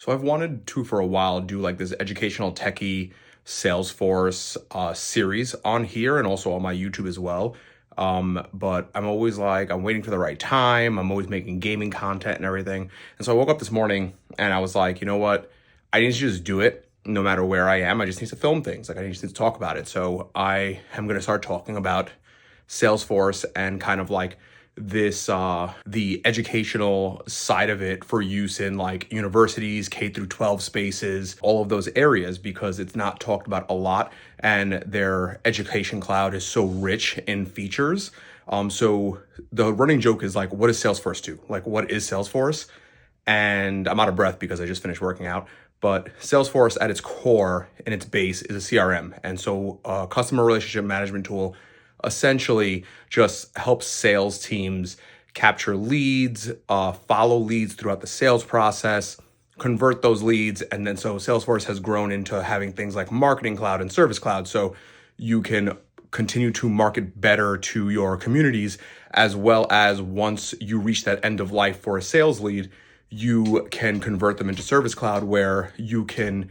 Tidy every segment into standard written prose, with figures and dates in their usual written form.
So I've wanted to for a while do like this educational techie Salesforce series on here and also on my YouTube as well. But I'm always like, I'm waiting for the right time. I'm always making gaming content and everything. And so I woke up this morning and I was like, you know what? I need to just do it no matter where I am. I just need to film things. Like I just need to talk about it. So I am going to start talking about Salesforce and kind of like this the educational side of it for use in like universities, K through 12 spaces, all of those areas, because it's not talked about a lot and their education cloud is so rich in features. So the running joke is like, what does Salesforce do? Like, what is Salesforce? And I'm out of breath because I just finished working out. But Salesforce at its core and its base is a CRM. And so a customer relationship management tool essentially just helps sales teams capture leads, follow leads throughout the sales process, convert those leads. And then so Salesforce has grown into having things like Marketing Cloud and Service Cloud. So you can continue to market better to your communities, as well as once you reach that end of life for a sales lead, you can convert them into Service Cloud where you can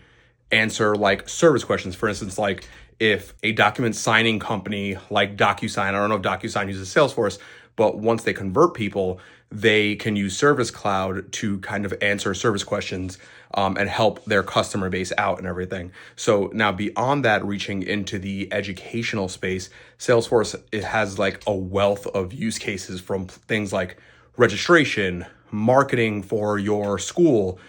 answer like service questions. For instance, like if a document signing company like DocuSign, I don't know if DocuSign uses Salesforce, but once they convert people, they can use Service Cloud to kind of answer service questions and help their customer base out and everything. So now beyond that, reaching into the educational space, Salesforce, it has like a wealth of use cases from things like registration, marketing for your school,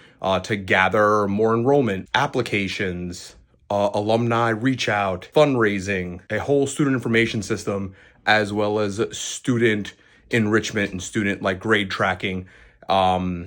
to gather more enrollment, applications, alumni reach out, fundraising, a whole student information system, as well as student enrichment and student like grade tracking, yada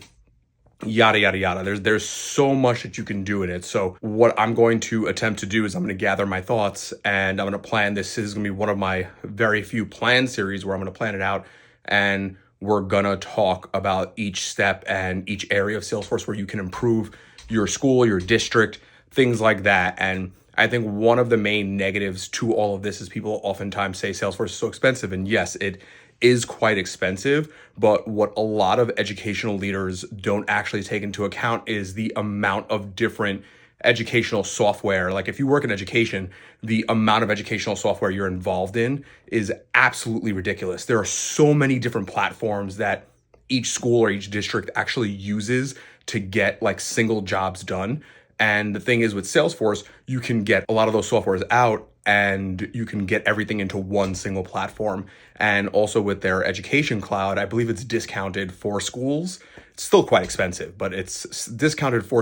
yada yada. There's so much that you can do in it. So what I'm going to attempt to do is I'm going to gather my thoughts and I'm going to plan. This is going to be one of my very few planned series where I'm going to plan it out, and we're going to talk about each step and each area of Salesforce where you can improve your school, your district, things like that. And I think one of the main negatives to all of this is people oftentimes say Salesforce is so expensive. And yes, it is quite expensive. But what a lot of educational leaders don't actually take into account is the amount of different educational software. Like if you work in education, the amount of educational software you're involved in is absolutely ridiculous. There are so many different platforms that each school or each district actually uses to get like single jobs done. And the thing is with Salesforce, you can get a lot of those softwares out and you can get everything into one single platform. And also with their education cloud, I believe it's discounted for schools. It's still quite expensive, but it's discounted for schools